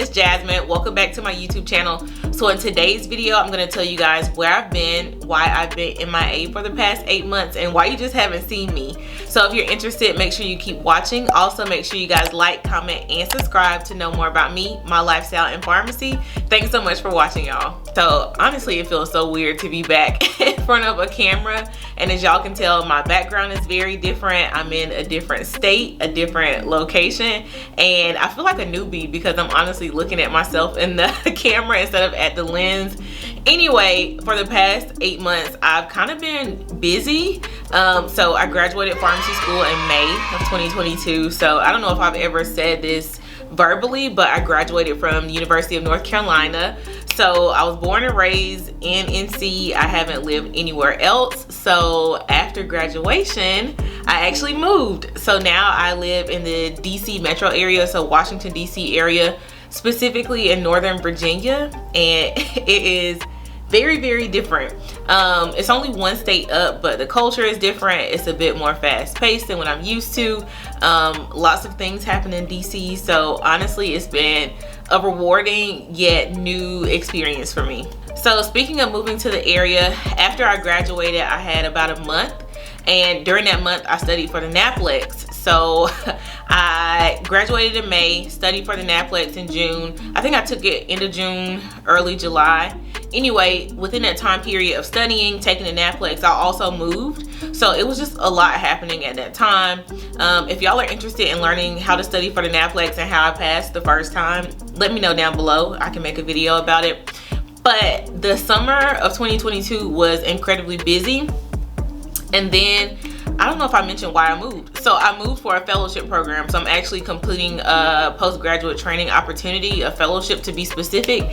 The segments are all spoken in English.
it's Jasmine. Welcome back to my YouTube channel. So in today's video, I'm going to tell you guys where I've been, why I've been MIA for the past 8 months, and why you just haven't seen me. So if you're interested, make sure you keep watching. Also, make sure you guys like, comment, and subscribe to know more about me, my lifestyle, and pharmacy. Thanks so much for watching, y'all. So honestly, it feels so weird to be back in front of a camera. And as y'all can tell, my background is very different. I'm in a different state, a different location, and I feel like a newbie because I'm honestly looking at myself in the camera instead of at the lens. Anyway, for the past 8 months, I've kind of been busy. So I graduated pharmacy school in May of 2022. So I don't know if I've ever said this verbally, but I graduated from the University of North Carolina. So I was born and raised in NC. I haven't lived anywhere else. So after graduation, I actually moved. So now I live in the DC metro area, so Washington DC area, specifically in Northern Virginia, and it is very, very different. It's only one state up, but the culture is different. It's a bit more fast-paced than what I'm used to. Lots of things happen in DC, so honestly, it's been a rewarding yet new experience for me. So speaking of moving to the area, after I graduated, I had about a month, and during that month, I studied for the NAPLEX. So I graduated in May, studied for the NAPLEX in June. I think I took it end of June, early July. Anyway, within that time period of studying, taking the NAPLEX, I also moved. So it was just a lot happening at that time. If y'all are interested in learning how to study for the NAPLEX and how I passed the first time, let me know down below. I can make a video about it. But the summer of 2022 was incredibly busy. And then, I don't know if I mentioned why I moved. So I moved for a fellowship program. So I'm actually completing a postgraduate training opportunity, a fellowship to be specific,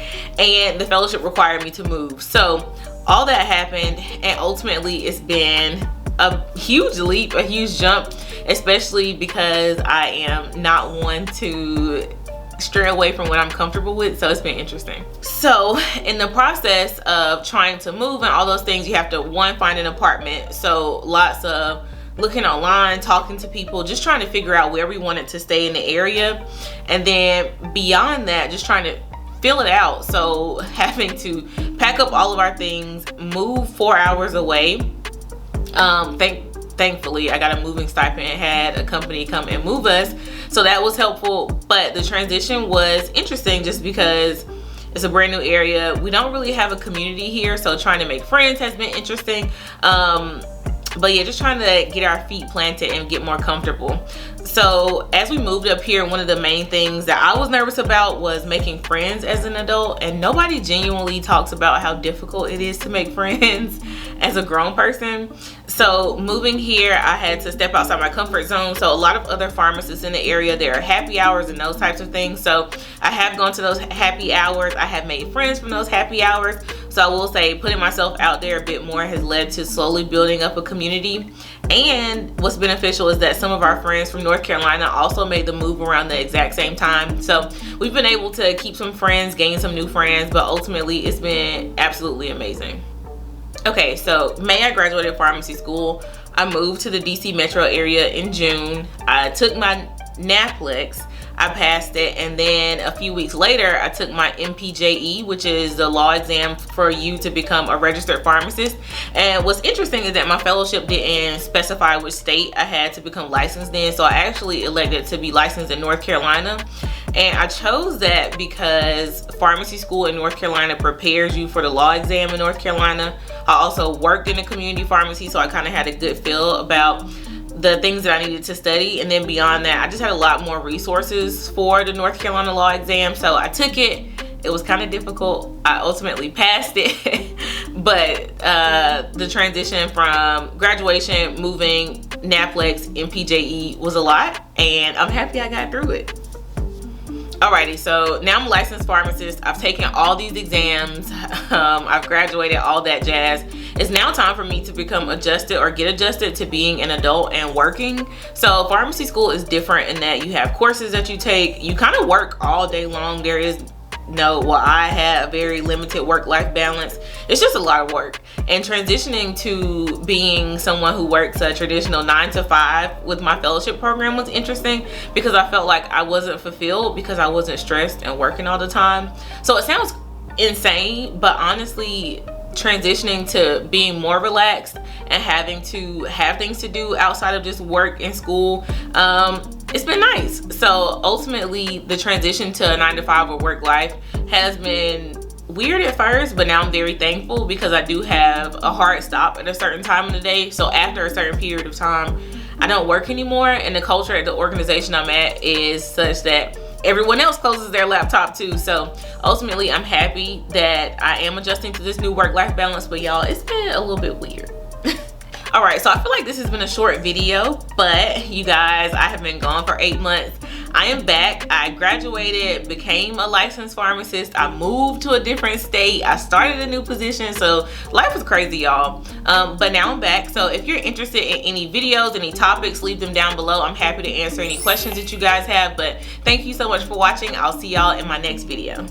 and the fellowship required me to move. So all that happened, and ultimately it's been a huge leap, a huge jump, especially because I am not one to stray away from what I'm comfortable with. So it's been interesting. So in the process of trying to move and all those things, you have to, one, find an apartment. So lots of looking online, talking to people, just trying to figure out where we wanted to stay in the area. And then beyond that, just trying to fill it out. So having to pack up all of our things, move 4 hours away. Thankfully, I got a moving stipend and had a company come and move us. So that was helpful. But the transition was interesting just because it's a brand new area. We don't really have a community here. So trying to make friends has been interesting. But yeah, just trying to get our feet planted and get more comfortable. So as we moved up here, one of the main things that I was nervous about was making friends as an adult, and nobody genuinely talks about how difficult it is to make friends as a grown person. So moving here, I had to step outside my comfort zone. So a lot of other pharmacists in the area, there are happy hours and those types of things. So I have gone to those happy hours. I have made friends from those happy hours. So I will say putting myself out there a bit more has led to slowly building up a community. And what's beneficial is that some of our friends from North Carolina also made the move around the exact same time. So we've been able to keep some friends, gain some new friends, but ultimately it's been absolutely amazing. Okay, so May I graduated pharmacy school. I moved to the DC metro area in June. I took my NAPLEX. I passed it, and then a few weeks later I took my MPJE, which is the law exam for you to become a registered pharmacist. And what's interesting is that my fellowship didn't specify which state I had to become licensed in, so I actually elected to be licensed in North Carolina. And I chose that because pharmacy school in North Carolina prepares you for the law exam in North Carolina. I also worked in a community pharmacy, so I kind of had a good feel about the things that I needed to study. And then beyond that, I just had a lot more resources for the North Carolina law exam. So I took it. It was kind of difficult. I ultimately passed it. But the transition from graduation, moving, NAPLEX, MPJE was a lot. And I'm happy I got through it. Alrighty, so now I'm a licensed pharmacist. I've taken all these exams. I've graduated, all that jazz. It's now time for me to become adjusted or get adjusted to being an adult and working. So pharmacy school is different in that you have courses that you take. You kind of work all day long. There is know, well, I have very limited work-life balance. It's just a lot of work. And transitioning to being someone who works a traditional 9 to 5 with my fellowship program was interesting because I felt like I wasn't fulfilled because I wasn't stressed and working all the time. So it sounds insane, but honestly, transitioning to being more relaxed and having to have things to do outside of just work and school, it's been nice. So ultimately, the transition to a 9 to 5 or work life has been weird at first, but now I'm very thankful because I do have a hard stop at a certain time of the day. So after a certain period of time, I don't work anymore, and the culture at the organization I'm at is such that everyone else closes their laptop too. So ultimately, I'm happy that I am adjusting to this new work-life balance, but y'all, it's been a little bit weird. All right, so I feel like this has been a short video, but you guys, I have been gone for 8 months. I am back. I graduated, became a licensed pharmacist. I moved to a different state. I started a new position. So life was crazy, y'all. But now I'm back. So if you're interested in any videos, any topics, leave them down below. I'm happy to answer any questions that you guys have. But thank you so much for watching. I'll see y'all in my next video.